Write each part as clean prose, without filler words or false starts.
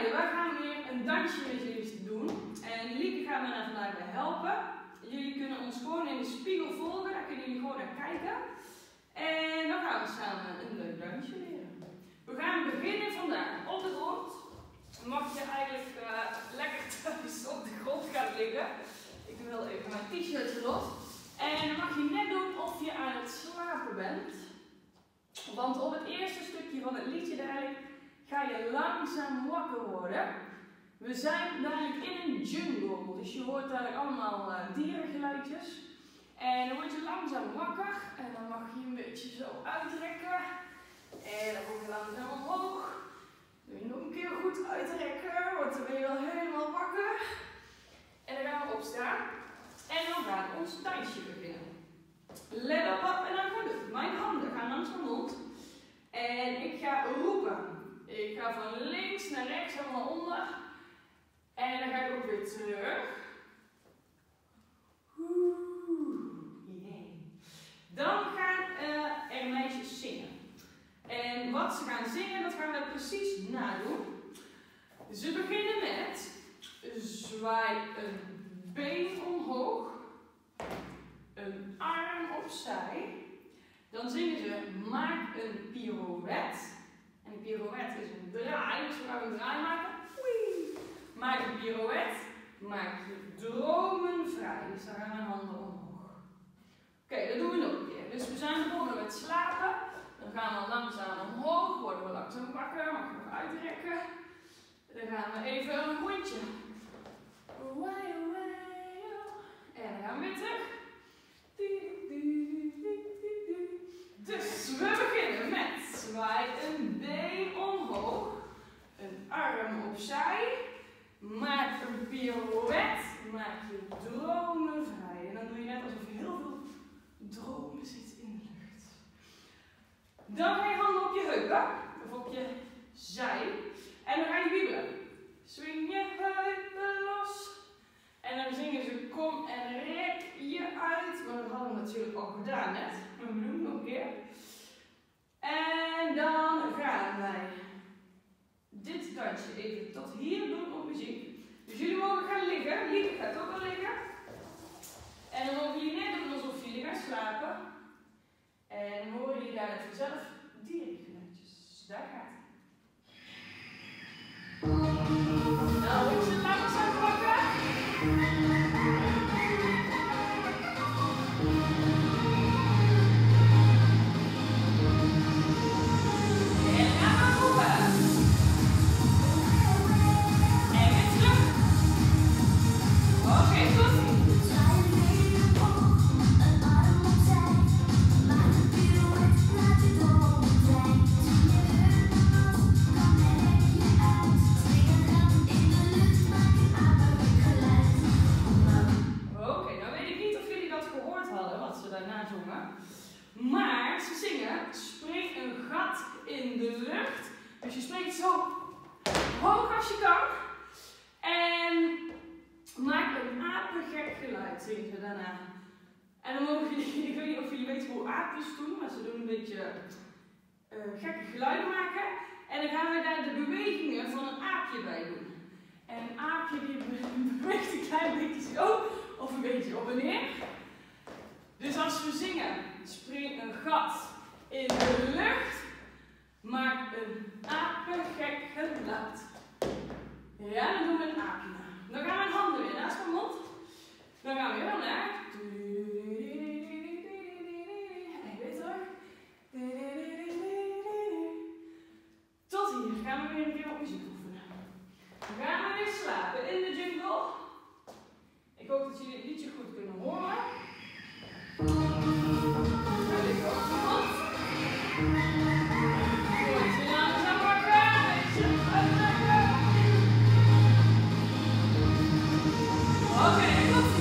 meiden, wij gaan weer een dansje met jullie doen. En Lieke gaat me daar vandaag bij helpen. Jullie kunnen ons gewoon in de spiegel volgen, daar kunnen jullie gewoon naar kijken. En dan gaan we samen een leuk dansje leren. We gaan beginnen vandaag op de grond. Mag je eigenlijk lekker thuis op de grond gaan liggen. Ik doe wel even mijn t-shirtje los. En dan mag je net doen of je aan het slapen bent. Want op het eerste stukje van het liedje dadelijk ga je langzaam wakker worden. We zijn dadelijk in een jungle, dus je hoort dadelijk allemaal dierengeluidjes. En dan word je langzaam wakker en dan mag je een beetje zo uitrekken. En dan word je langzaam omhoog. Doe je nog een keer goed uitrekken, want dan ben je al helemaal wakker. En dan gaan we opstaan. En dan gaat ons dansje beginnen. Let op wat we dan gaan doen. Mijn handen gaan langs mijn mond. En ik ga roepen. Ik ga van links naar rechts, helemaal onder. En dan ga ik ook weer terug. Dan gaan er meisjes zingen. En wat ze gaan zingen, dat gaan we precies nadoen. Ze beginnen met zwaai een been omhoog, een arm opzij. Dan zingen ze maak een pirouette. En een pirouette is een draai, dus we gaan een draai maken. Wee. Maak een pirouette, maak je dromen vrij. Dus dan gaan mijn handen omhoog. Oké, dat doen we nog een keer. Dus we zijn begonnen met slapen. Dan gaan we langzaam omhoog, worden we langzaam wakker, mag je nog uitrekken. Dan gaan we even een rondje. En dan gaan we weer terug. Dus we beginnen met zwaai een been omhoog, een arm opzij, maak een pirouette, maak je dromen vrij. En dan doe je net alsof je heel veel dromen zit in de lucht. Dan ga je handen op je heupen, of op je zij, en dan ga je wiebelen. Swing je heupen los. En dan zingen ze kom en rek je uit. Maar dat hadden we natuurlijk al gedaan net. Maar we doen het nog een keer. En dan gaan wij dit dansje even tot hier doen op muziek. Dus jullie mogen gaan liggen. Lieke gaat ook al liggen. En dan mogen jullie net doen alsof jullie gaan slapen. En horen jullie daar vanzelf dierengeluidjes. Daar gaat het. Nou, word je langzaam wakker. En gaan we roepen. En weer terug. Oké, goed. Maar ze zingen, spring een gat in de lucht. Dus je springt zo hoog als je kan. En maak een apengek geluid, zingen ze daarna. En dan mogen jullie, ik weet niet of jullie weten hoe aapjes doen, maar ze doen een beetje gekke geluiden maken. En dan gaan we daar de bewegingen van een aapje bij doen. En een aapje die beweegt een klein beetje zo, of een beetje op en neer. Dus als we zingen, spring een gat in de lucht, maak een apengek geluid. Ja, dan doen we een aapje na. Dan gaan mijn handen weer naast mijn mond. Dan gaan we weer naar. En weer terug. Tot hier gaan we weer een keer op muziek oefenen. Dan gaan we weer slapen in de jungle. Ik hoop dat jullie het liedje goed kunnen horen. Oké, goed.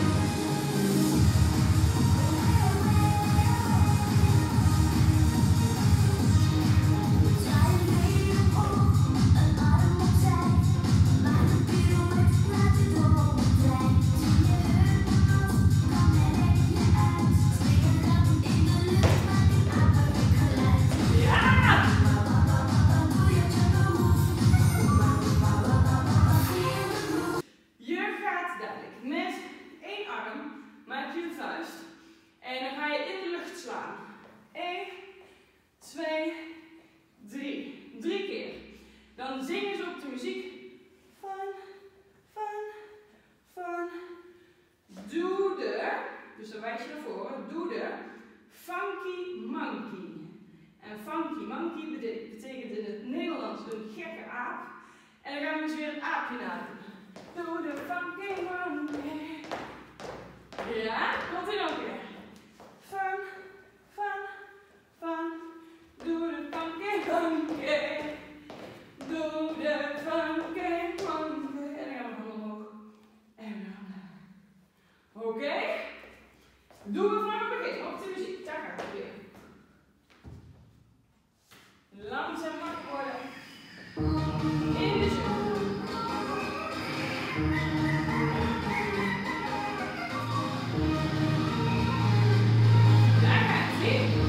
monkey. En funky monkey betekent in het Nederlands een gekke aap. En dan gaan we dus weer het aapje nadoen. Doe de funky monkey. Ja, komt ie nog een keer. Fun, fun, fun. Doe de funky monkey. Doe de funky monkey. En dan gaan we gewoon omhoog. En dan. Oké. Doen we vanaf het begin. Op de muziek. Daar ga ik weer. Langzaam wakker worden. In de jump. Daar gaat ie.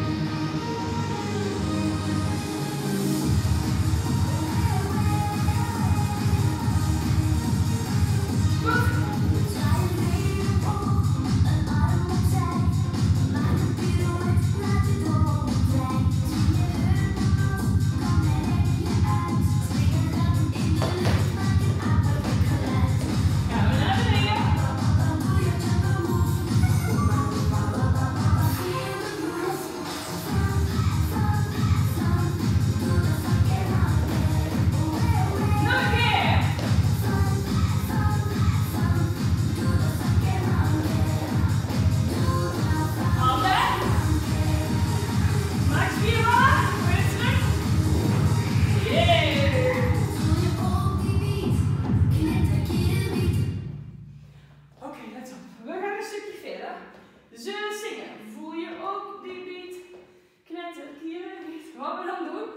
Wat we dan doen,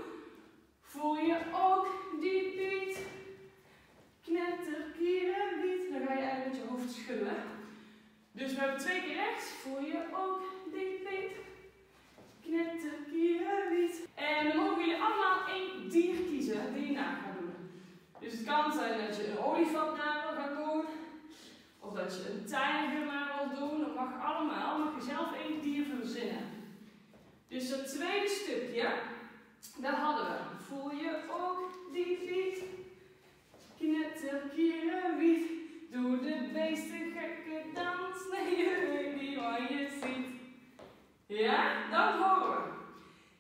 voel je ook die beat, knetterkierenbeat. Dan ga je eigenlijk met je hoofd schudden. Dus we hebben 2 keer rechts, voel je ook die beat, knetterkierenbeat. En dan mogen jullie allemaal 1 dier kiezen die je na gaat doen. Dus het kan zijn dat je een olifant na wil gaan doen, of dat je een tijger na wilt doen. Dat mag allemaal, mag je zelf 1 dier verzinnen. Dus dat tweede stukje, daar hadden we. Voel je ook die beat? Knetterkierenbeat. Doe de beesten gekke dans. Nee, je weet niet wat je ziet. Ja, dat horen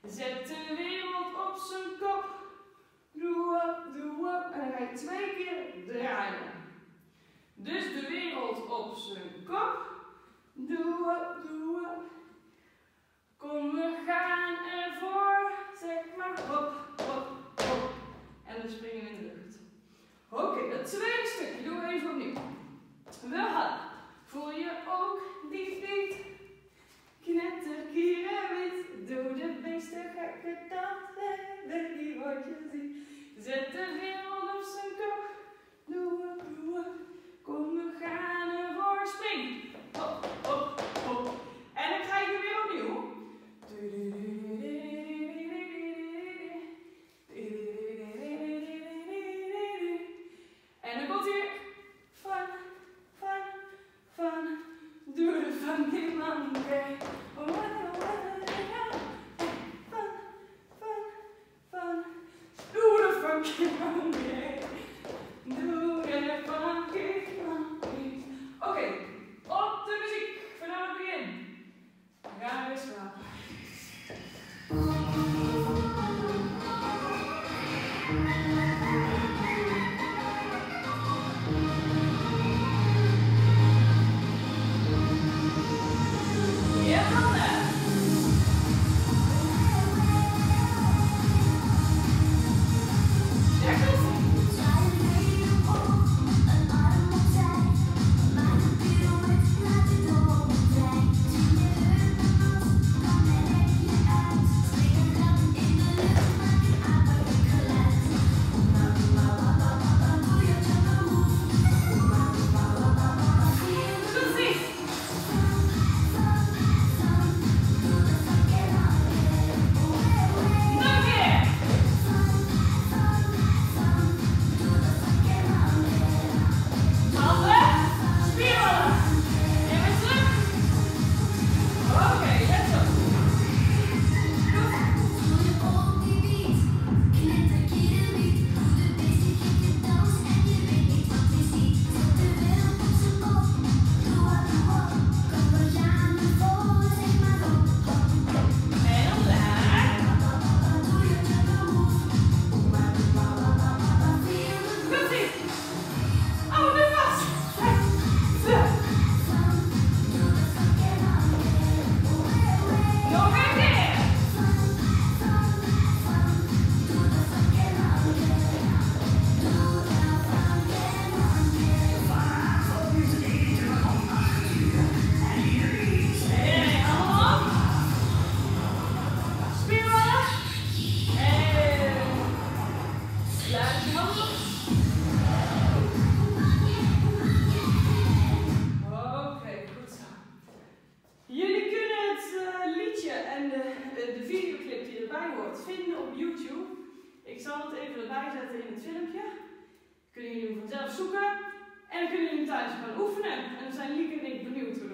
we. Zet de wereld op zijn kop. Doe op, doe op. En dan ga je 2 keer draaien. Dus de wereld op zijn kop. Doe op, doe op. Kom, we gaan ervoor, zeg maar hop, hop, hop. En dan springen we in de lucht. Oké, dat tweede stukje doen we even opnieuw. We hadden, voel je ook die beat? Knetterkierenbeat, doe de beesten gekke dans, weet niet wat je ziet. Zet de wereld op zijn kop, doe op, doe op. Kom, we gaan ervoor, spring. Hop, hop, hop. En dan krijgen we weer opnieuw. En dan komt hier fun, fun, fun. Doe de funky monkey. Fun, fun, fun. Doe de funky monkey. ooit vinden op YouTube. Ik zal het even erbij zetten in het filmpje. Kunnen jullie hem vanzelf zoeken. En dan kunnen jullie hem thuis gaan oefenen. En dan zijn Lieke en ik benieuwd hoe